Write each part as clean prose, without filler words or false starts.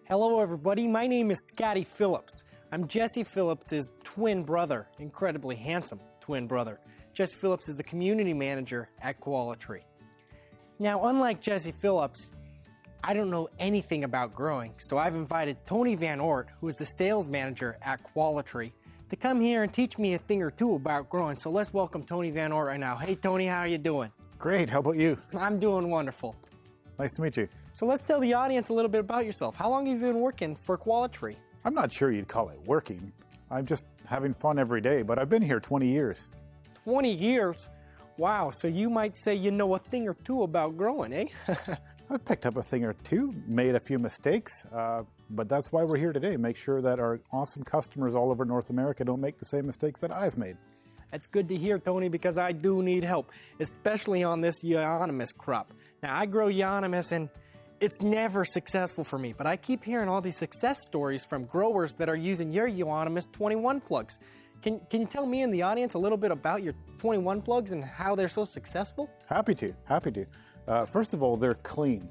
Hello everybody, my name is Scotty Phillips. I'm Jesse Phillips's twin brother, incredibly handsome twin brother. Jesse Phillips is the community manager at Qualitree. Now, unlike Jesse Phillips, I don't know anything about growing, so I've invited Tony Van Ort, who is the sales manager at Qualitree, to come here and teach me a thing or two about growing. So let's welcome Tony Van Ort right now. Hey Tony, how are you doing? Great, how about you? I'm doing wonderful. Nice to meet you. So let's tell the audience a little bit about yourself. How long have you been working for Qualitree? I'm not sure you'd call it working. I'm just having fun every day, but I've been here 20 years. 20 years? Wow, so you might say you know a thing or two about growing, eh? I've picked up a thing or two, made a few mistakes, but that's why we're here today. Make sure that our awesome customers all over North America don't make the same mistakes that I've made. That's good to hear, Tony, because I do need help, especially on this Euonymus crop. Now, I grow Euonymus and it's never successful for me, but I keep hearing all these success stories from growers that are using your Euonymus 21 plugs. Can you tell me and the audience a little bit about your 21 plugs and how they're so successful? Happy to. First of all, they're clean.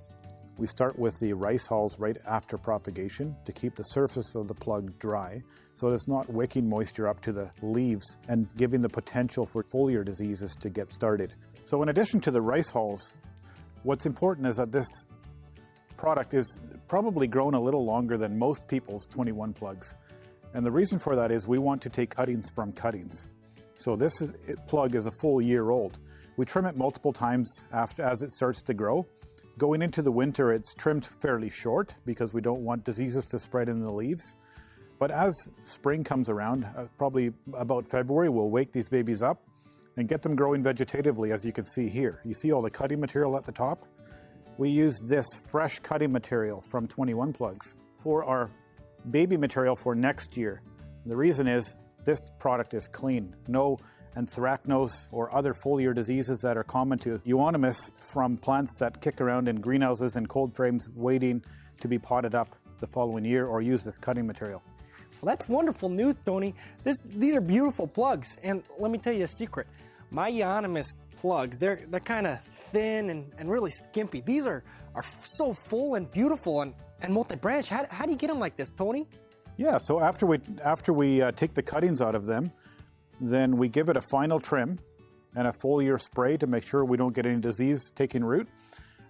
We start with the rice hulls right after propagation to keep the surface of the plug dry so it's not wicking moisture up to the leaves and giving the potential for foliar diseases to get started. So in addition to the rice hulls, what's important is that this product is probably grown a little longer than most people's 21 plugs. And the reason for that is we want to take cuttings from cuttings. So this plug is a full year old. We trim it multiple times as it starts to grow. Going into the winter, it's trimmed fairly short because we don't want diseases to spread in the leaves. But as spring comes around, probably about February, we'll wake these babies up and get them growing vegetatively, as you can see here. You see all the cutting material at the top? We use this fresh cutting material from 21 plugs for our baby material for next year. The reason is this product is clean. No anthracnose or other foliar diseases that are common to Euonymus from plants that kick around in greenhouses and cold frames waiting to be potted up the following year or use this cutting material. Well, that's wonderful news, Tony. These are beautiful plugs, and let me tell you a secret. My Euonymus plugs, they're kind of thin and really skimpy. These are so full and beautiful and multi-branch. How do you get them like this, Tony? Yeah, so after we take the cuttings out of them, then we give it a final trim and a foliar spray to make sure we don't get any disease taking root.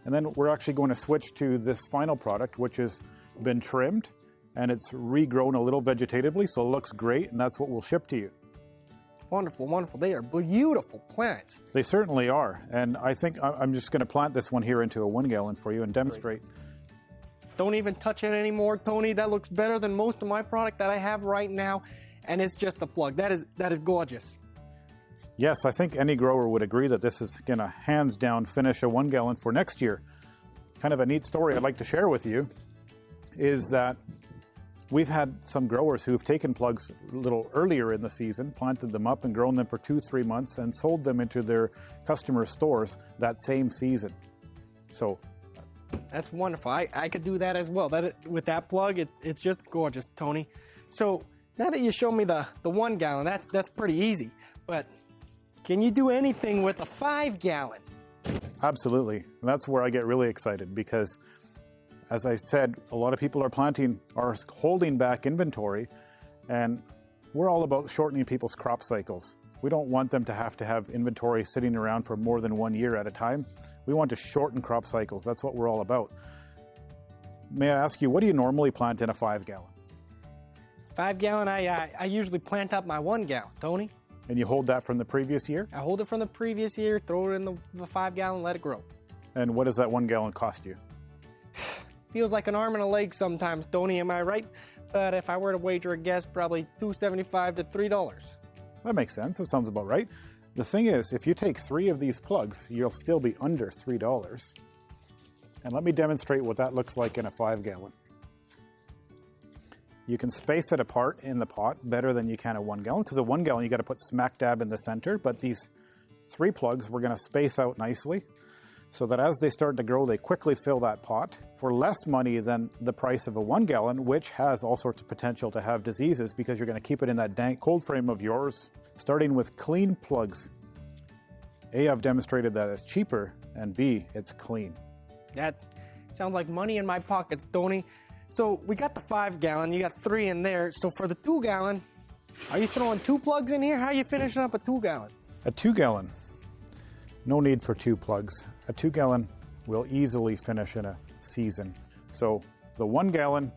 And then we're actually going to switch to this final product, which has been trimmed and it's regrown a little vegetatively, so it looks great, and that's what we'll ship to you. Wonderful, wonderful. They are beautiful plants. They certainly are. And I think I'm just going to plant this one here into a 1 gallon for you and demonstrate. Don't even touch it anymore, Tony. That looks better than most of my product that I have right now. And it's just a plug. That is gorgeous. Yes, I think any grower would agree that this is going to hands down finish a 1 gallon for next year. Kind of a neat story I'd like to share with you is that we've had some growers who have taken plugs a little earlier in the season, planted them up and grown them for 2-3 months and sold them into their customer stores that same season. So that's wonderful. I could do that as well. With that plug, it's just gorgeous, Tony. So now that you show me the 1 gallon, that's pretty easy. But can you do anything with a 5 gallon? Absolutely. And that's where I get really excited because, as I said, a lot of people are holding back inventory, and we're all about shortening people's crop cycles. We don't want them to have inventory sitting around for more than 1 year at a time. We want to shorten crop cycles. That's what we're all about. May I ask you, what do you normally plant in a 5 gallon? 5 gallon, I usually plant up my 1 gallon, Tony. And you hold that from the previous year? I hold it from the previous year, throw it in the 5 gallon, let it grow. And what does that 1 gallon cost you? Feels like an arm and a leg sometimes, Tony, am I right? But if I were to wager a guess, probably $2.75 to $3. That makes sense. That sounds about right. The thing is, if you take 3 of these plugs, you'll still be under $3. And let me demonstrate what that looks like in a 5 gallon. You can space it apart in the pot better than you can a 1 gallon, because a 1 gallon you got to put smack dab in the center, but these 3 plugs we're going to space out nicely so that as they start to grow, they quickly fill that pot for less money than the price of a 1 gallon, which has all sorts of potential to have diseases because you're going to keep it in that dank cold frame of yours. Starting with clean plugs, A, I've demonstrated that it's cheaper, and B, it's clean. That sounds like money in my pockets, Tony. So we got the 5 gallon, you got 3 in there. So for the 2 gallon, are you throwing 2 plugs in here? How are you finishing up a 2 gallon? A 2 gallon, no need for 2 plugs. A 2 gallon will easily finish in a season. So the 1 gallon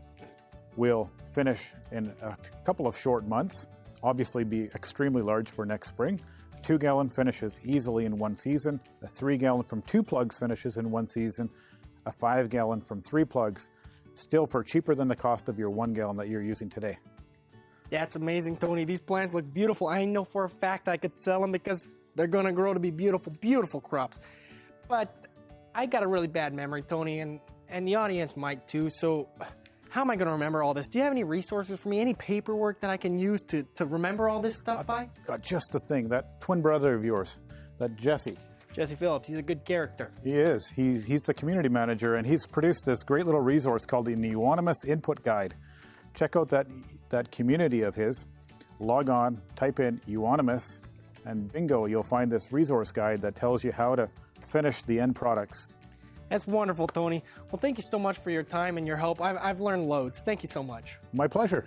will finish in a couple of short months, obviously be extremely large for next spring. 2 gallon finishes easily in 1 season. A 3 gallon from 2 plugs finishes in 1 season. A 5 gallon from 3 plugs, still for cheaper than the cost of your 1 gallon that you're using today. That's amazing, Tony. These plants look beautiful. I know for a fact I could sell them because they're going to grow to be beautiful, beautiful crops. But I got a really bad memory, Tony, and the audience might too. So how am I going to remember all this? Do you have any resources for me, any paperwork that I can use to remember all this stuff by? Got just the thing, that twin brother of yours, that Jesse. Jesse Phillips, he's a good character. He is. He's the community manager, and he's produced this great little resource called the Euonymus Input Guide. Check out that community of his. Log on, type in Euonymus, and bingo, you'll find this resource guide that tells you how to finish the end products. That's wonderful, Tony. Well, thank you so much for your time and your help. I've learned loads. Thank you so much. My pleasure.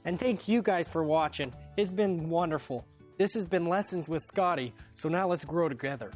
And thank you guys for watching. It's been wonderful. This has been Lessons with Scotty, so now let's grow together.